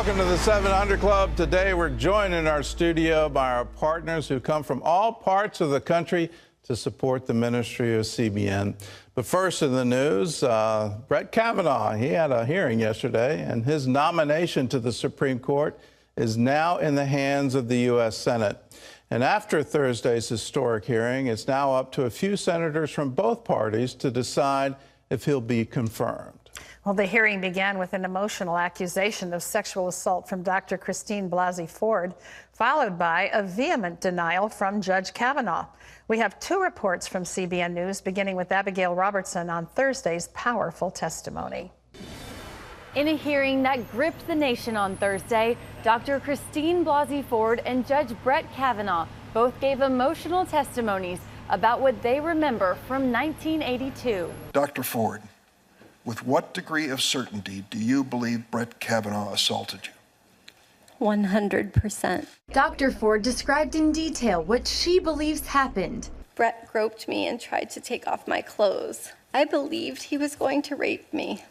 Welcome to the 700 Club. Today we're joined in our studio by our partners who come from all parts of the country to support the ministry of CBN. But first in the news, Brett Kavanaugh, he had a hearing yesterday, and his nomination to the Supreme Court is now in the hands of the U.S. Senate. And after Thursday's historic hearing, it's now up to a few senators from both parties to decide if he'll be confirmed. Well, the hearing began with an emotional accusation of sexual assault from Dr. Christine Blasey Ford, followed by a vehement denial from Judge Kavanaugh. We have two reports from CBN News, beginning with Abigail Robertson on Thursday's powerful testimony. In a hearing that gripped the nation on Thursday, Dr. Christine Blasey Ford and Judge Brett Kavanaugh both gave emotional testimonies about what they remember from 1982. Dr. Ford, with what degree of certainty do you believe Brett Kavanaugh assaulted you? 100%. Dr. Ford described in detail what she believes happened. Brett groped me and tried to take off my clothes. I believed he was going to rape me.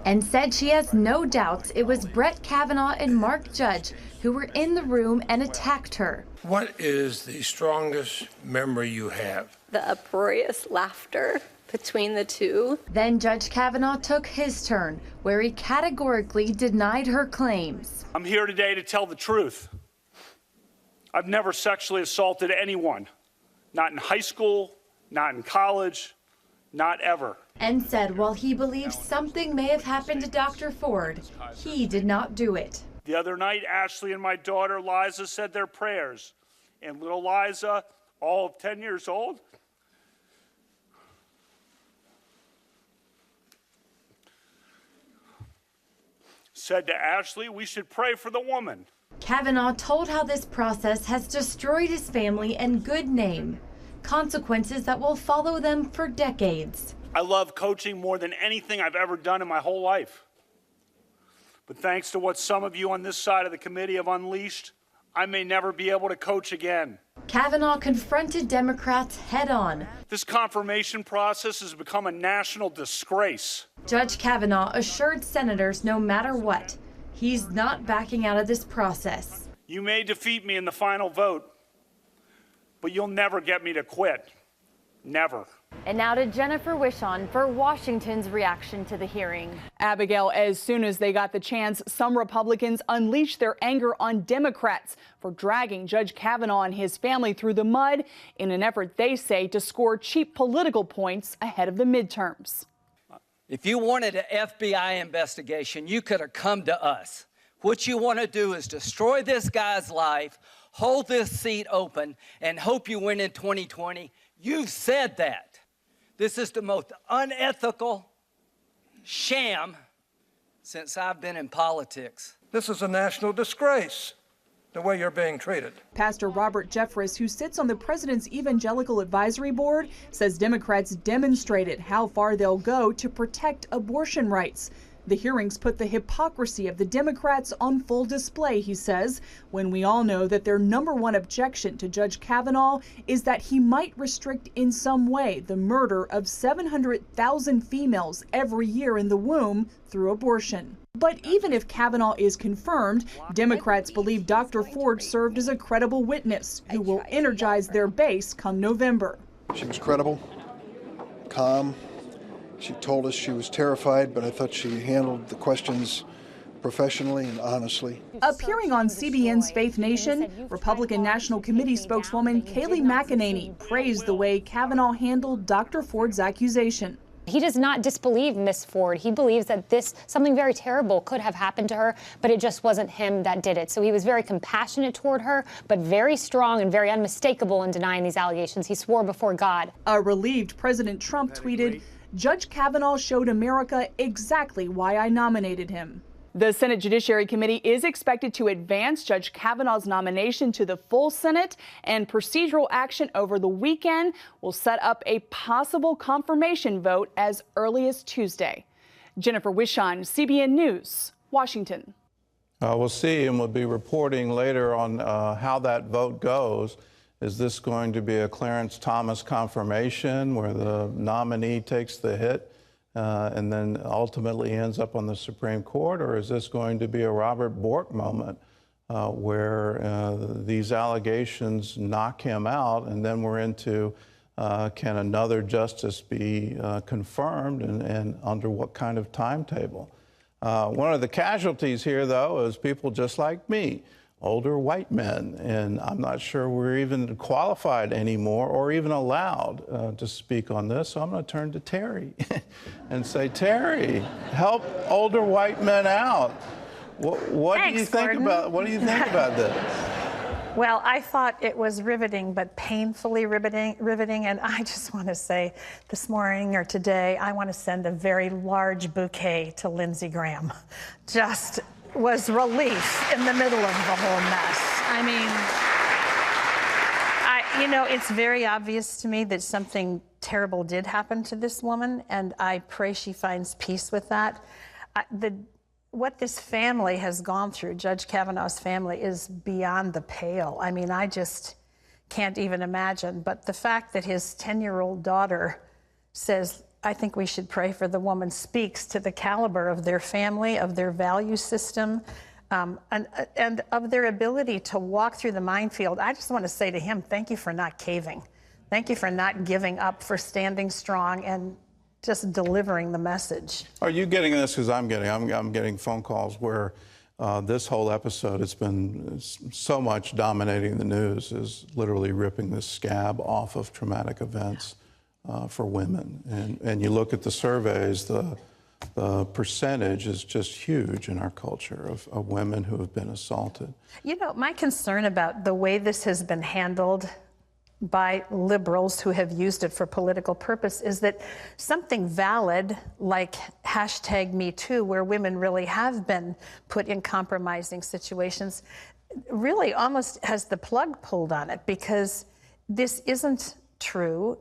And said she has no doubts it was Brett Kavanaugh and Mark Judge who were in the room and attacked her. What is the strongest memory you have? The uproarious laughter between the two. Then Judge Kavanaugh took his turn, where he categorically denied her claims. I'm here today to tell the truth. I've never sexually assaulted anyone. Not in high school, not in college, not ever. And said while he believes something may have happened to Dr. Ford, he did not do it. The other night, Ashley and my daughter Liza said their prayers. And little Liza, all of 10 years old, said to Ashley, we should pray for the woman. Kavanaugh told how this process has destroyed his family and good name, consequences that will follow them for decades. I love coaching more than anything I've ever done in my whole life. But thanks to what some of you on this side of the committee have unleashed, I may never be able to coach again. Kavanaugh confronted Democrats head-on. This confirmation process has become a national disgrace. Judge Kavanaugh assured senators no matter what, he's not backing out of this process. You may defeat me in the final vote, but you'll never get me to quit. Never. And now to Jennifer Wishon for Washington's reaction to the hearing. Abigail, as soon as they got the chance, some Republicans unleashed their anger on Democrats for dragging Judge Kavanaugh and his family through the mud in an effort, they say, to score cheap political points ahead of the midterms. If you wanted an FBI investigation, you could have come to us. What you want to do is destroy this guy's life, hold this seat open, and hope you win in 2020. You've said that. This is the most unethical sham since I've been in politics. This is a national disgrace, the way you're being treated. Pastor Robert Jeffress, who sits on the president's Evangelical Advisory Board, says Democrats demonstrated how far they'll go to protect abortion rights. The hearings put the hypocrisy of the Democrats on full display, he says, when we all know that their number one objection to Judge Kavanaugh is that he might restrict in some way the murder of 700,000 females every year in the womb through abortion. But even if Kavanaugh is confirmed, Democrats believe Dr. Ford served as a credible witness who will energize their base come November. She was credible, calm. She told us she was terrified, but I thought she handled the questions professionally and honestly. Appearing on CBN's Faith Nation, Republican National Committee spokeswoman Kayleigh McEnany praised the way Kavanaugh handled Dr. Ford's accusation. He does not disbelieve Miss Ford. He believes that something very terrible could have happened to her, but it just wasn't him that did it. So he was very compassionate toward her, but very strong and very unmistakable in denying these allegations. He swore before God. A relieved President Trump tweeted, "Judge Kavanaugh showed America exactly why I nominated him." The Senate Judiciary Committee is expected to advance Judge Kavanaugh's nomination to the full Senate, and procedural action over the weekend will set up a possible confirmation vote as early as Tuesday. Jennifer Wishon, CBN News, Washington. We'll see, and we'll be reporting later on how that vote goes. Is this going to be a Clarence Thomas confirmation where the nominee takes the hit and then ultimately ends up on the Supreme Court? Or is this going to be a Robert Bork moment where these allegations knock him out, and then we're into can another justice be confirmed, and under what kind of timetable? One of the casualties here, though, is people just like me, older white men, and I'm not sure we're even qualified anymore or even allowed to speak on this. So I'm going to turn to Terry and say, Terry, help older white men out. What do you think about this? Well, I thought it was riveting, but painfully riveting. And I just want to say this morning or today, I want to send a very large bouquet to Lindsey Graham. Just was relief in the middle of the whole mess. I mean, it's very obvious to me that something terrible did happen to this woman, and I pray she finds peace with that. What this family has gone through, Judge Kavanaugh's family, is beyond the pale. I mean, I just can't even imagine. But the fact that his 10-year-old daughter says, I think we should pray for the woman, speaks to the caliber of their family, of their value system, and of their ability to walk through the minefield. I just want to say to him, thank you for not caving. Thank you for not giving up, for standing strong and just delivering the message. Are you getting this? Because I'm getting phone calls where this whole episode, it's been so much dominating the news, is literally ripping the scab off of traumatic events for women. And you look at the surveys, the percentage is just huge in our culture of women who have been assaulted. You know, my concern about the way this has been handled by liberals who have used it for political purpose is that something valid like #MeToo, where women really have been put in compromising situations, really almost has the plug pulled on it, because this isn't true.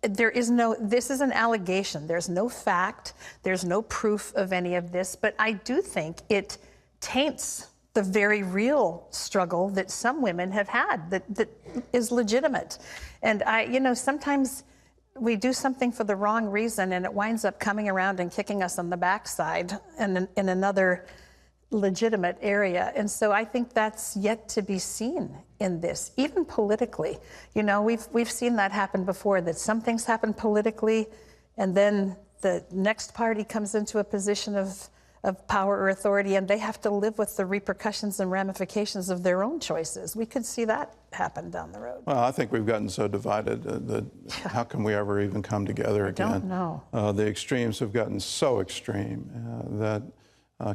This is an allegation. There's no fact. There's no proof of any of this. But I do think it taints the very real struggle that some women have had that is legitimate. And sometimes we do something for the wrong reason and it winds up coming around and kicking us on the backside in another legitimate area. And so I think that's yet to be seen in this, even politically. You know, we've seen that happen before, that some things happen politically and then the next party comes into a position of power or authority, and they have to live with the repercussions and ramifications of their own choices. We could see that happen down the road. Well, I think we've gotten so divided that how can we ever even come together again? I don't know. The extremes have gotten so extreme that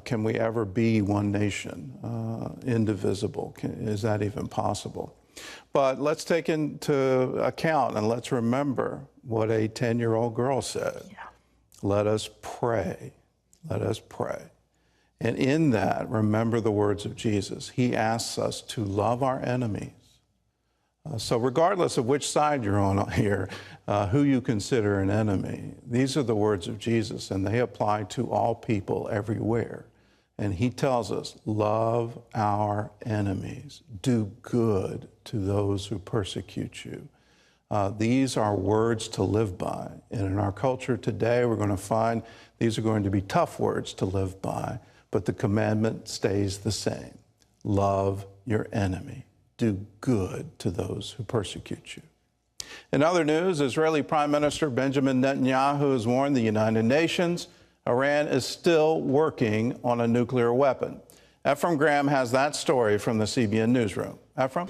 can we ever be one nation, indivisible? Is that even possible? But let's take into account and let's remember what a 10-year-old girl said. Yeah. Let us pray. Let us pray. And in that, remember the words of Jesus. He asks us to love our enemies. So regardless of which side you're on here, who you consider an enemy, these are the words of Jesus, and they apply to all people everywhere. And he tells us, love our enemies. Do good to those who persecute you. These are words to live by. And in our culture today, we're going to find these are going to be tough words to live by, but the commandment stays the same. Love your enemy. Do good to those who persecute you. In other news, Israeli Prime Minister Benjamin Netanyahu has warned the United Nations Iran is still working on a nuclear weapon. Ephraim Graham has that story from the CBN newsroom. Ephraim?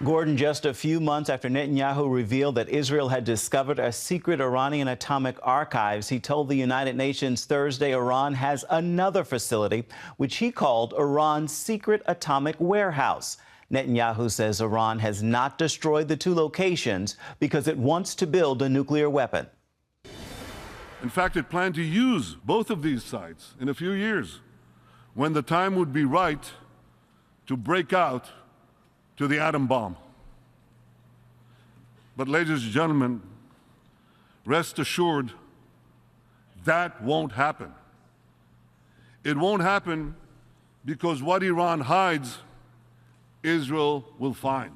Gordon, just a few months after Netanyahu revealed that Israel had discovered a secret Iranian atomic archives, he told the United Nations Thursday Iran has another facility, which he called Iran's secret atomic warehouse. Netanyahu says Iran has not destroyed the two locations because it wants to build a nuclear weapon. In fact, it planned to use both of these sites in a few years, when the time would be right to break out to the atom bomb. But ladies and gentlemen, rest assured, that won't happen. It won't happen because what Iran hides, Israel will find.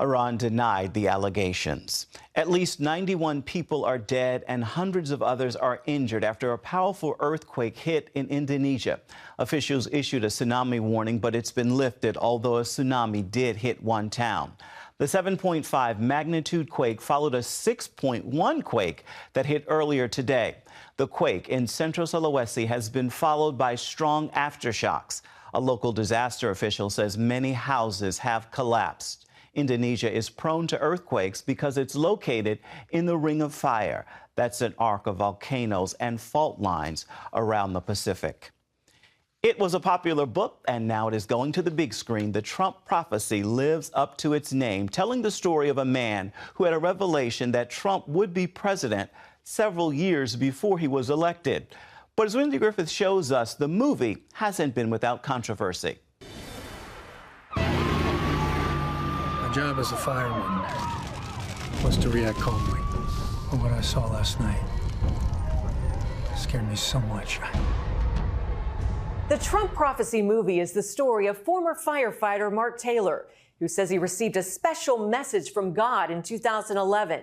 Iran denied the allegations. At least 91 people are dead and hundreds of others are injured after a powerful earthquake hit in Indonesia. Officials issued a tsunami warning, but it's been lifted, although a tsunami did hit one town. The 7.5 magnitude quake followed a 6.1 quake that hit earlier today. The quake in central Sulawesi has been followed by strong aftershocks. A local disaster official says many houses have collapsed. Indonesia is prone to earthquakes because it's located in the Ring of Fire. That's an arc of volcanoes and fault lines around the Pacific. It was a popular book, and now it is going to the big screen. The Trump Prophecy lives up to its name, telling the story of a man who had a revelation that Trump would be president several years before he was elected. But as Wendy Griffith shows us, the movie hasn't been without controversy. My job as a fireman was to react calmly. But what I saw last night scared me so much. The Trump Prophecy movie is the story of former firefighter Mark Taylor, who says he received a special message from God in 2011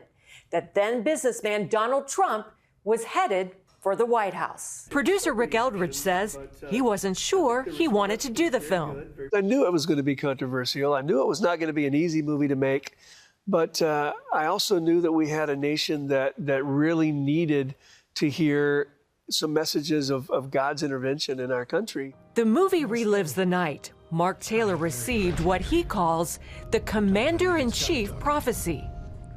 that then businessman Donald Trump was headed for the White House. Producer Rick Eldridge says he wasn't sure he wanted to do the film. I knew it was going to be controversial. I knew it was not going to be an easy movie to make. But I also knew that we had a nation that really needed to hear some messages of God's intervention in our country. The movie relives the night Mark Taylor received what he calls the Commander-in-Chief prophecy.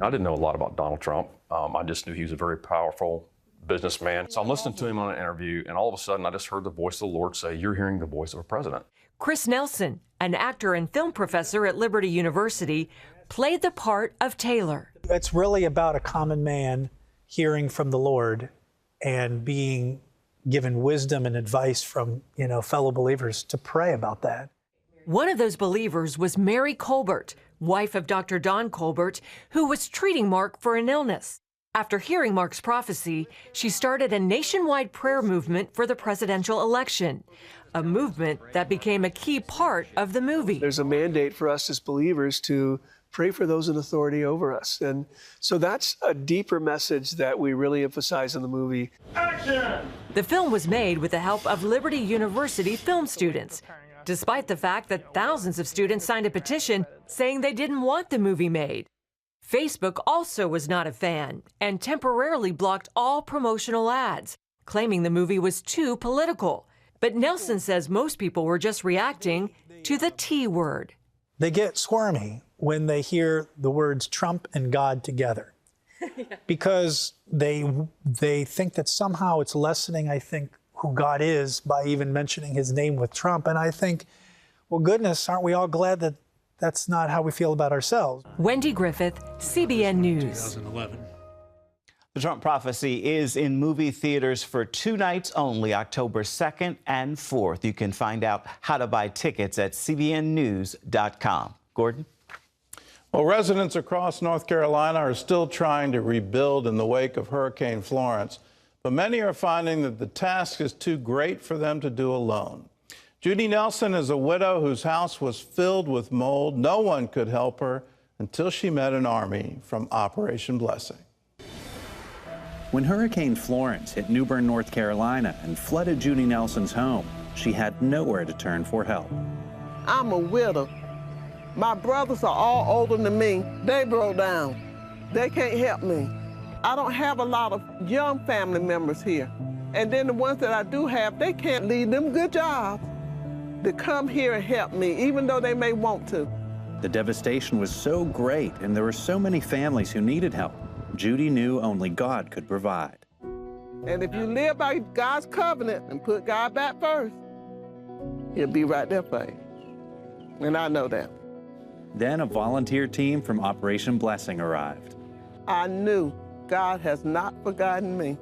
I didn't know a lot about Donald Trump. I just knew he was a very powerful businessman. So I'm listening to him on an interview, and all of a sudden I just heard the voice of the Lord say, "You're hearing the voice of a president." Chris Nelson, an actor and film professor at Liberty University, played the part of Taylor. It's really about a common man hearing from the Lord and being given wisdom and advice from, fellow believers to pray about that. One of those believers was Mary Colbert, wife of Dr. Don Colbert, who was treating Mark for an illness. After hearing Mark's prophecy, she started a nationwide prayer movement for the presidential election, a movement that became a key part of the movie. There's a mandate for us as believers to pray for those in authority over us. And so that's a deeper message that we really emphasize in the movie. Action! The film was made with the help of Liberty University film students, despite the fact that thousands of students signed a petition saying they didn't want the movie made. Facebook also was not a fan and temporarily blocked all promotional ads, claiming the movie was too political. But Nelson says most people were just reacting to the T word. They get squirmy when they hear the words Trump and God together, because they think that somehow it's lessening, I think, who God is by even mentioning his name with Trump. And I think, well, goodness, aren't we all glad that that's not how we feel about ourselves? Wendy Griffith, CBN News. 2011. The Trump Prophecy is in movie theaters for 2 nights only, October 2nd and 4th. You can find out how to buy tickets at cbnnews.com. Gordon? Well, residents across North Carolina are still trying to rebuild in the wake of Hurricane Florence, but many are finding that the task is too great for them to do alone. Judy Nelson is a widow whose house was filled with mold. No one could help her until she met an army from Operation Blessing. When Hurricane Florence hit New Bern, North Carolina and flooded Judy Nelson's home, she had nowhere to turn for help. I'm a widow. My brothers are all older than me. They broke down. They can't help me. I don't have a lot of young family members here. And then the ones that I do have, they can't lead them good jobs to come here and help me, even though they may want to. The devastation was so great, and there were so many families who needed help. Judy knew only God could provide. And if you live by God's covenant and put God back first, he'll be right there for you. And I know that. Then a volunteer team from Operation Blessing arrived. I knew God has not forgotten me.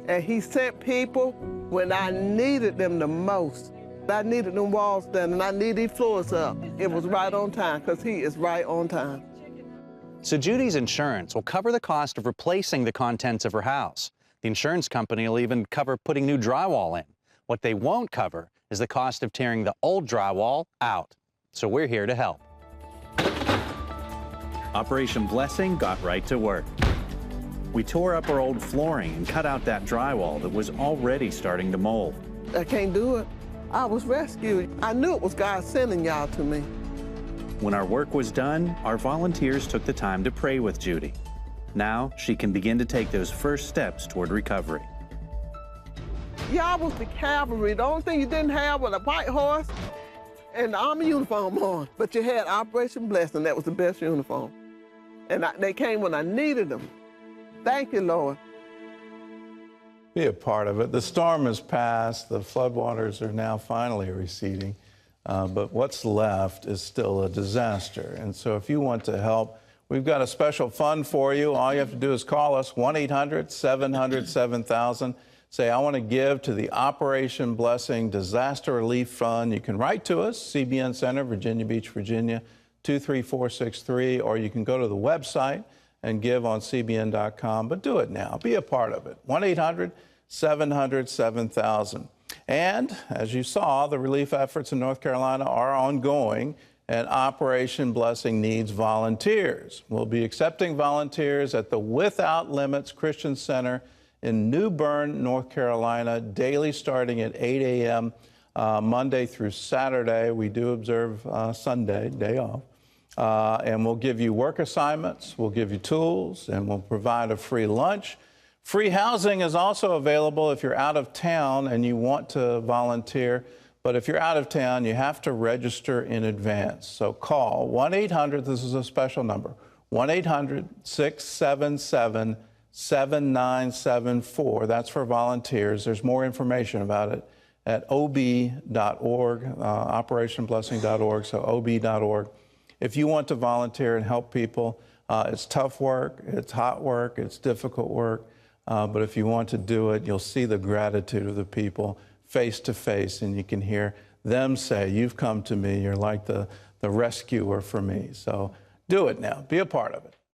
And he sent people when I needed them the most. I needed them walls done and I needed these floors up. It was right on time, because he is right on time. So Judy's insurance will cover the cost of replacing the contents of her house. The insurance company will even cover putting new drywall in. What they won't cover is the cost of tearing the old drywall out. So we're here to help. Operation Blessing got right to work. We tore up our old flooring and cut out that drywall that was already starting to mold. I can't do it. I was rescued. I knew it was God sending y'all to me. When our work was done, our volunteers took the time to pray with Judy. Now she can begin to take those first steps toward recovery. Y'all was the cavalry. The only thing you didn't have was a white horse and the army uniform on. But you had Operation Blessing. That was the best uniform. And they came when I needed them. Thank you, Lord. Be a part of it. The storm has passed. The floodwaters are now finally receding. But what's left is still a disaster. And so if you want to help, we've got a special fund for you. All you have to do is call us, 1-800-700-7000. Say, I want to give to the Operation Blessing Disaster Relief Fund. You can write to us, CBN Center, Virginia Beach, Virginia, 23463, or you can go to the website and give on cbn.com. But do it now. Be a part of it. 1-800-700-7000. And as you saw, the relief efforts in North Carolina are ongoing, and Operation Blessing needs volunteers. We'll be accepting volunteers at the Without Limits Christian Center in New Bern, North Carolina, daily starting at 8 a.m. Monday through Saturday. We do observe Sunday, day off. And we'll give you work assignments, we'll give you tools, and we'll provide a free lunch. Free housing is also available if you're out of town and you want to volunteer. But if you're out of town, you have to register in advance. So call 1-800, this is a special number, 1-800-677-7974. That's for volunteers. There's more information about it at ob.org, operationblessing.org, so ob.org. If you want to volunteer and help people, it's tough work, it's hot work, it's difficult work, but if you want to do it, you'll see the gratitude of the people face to face, and you can hear them say, you've come to me, you're like the rescuer for me. So do it now, be a part of it.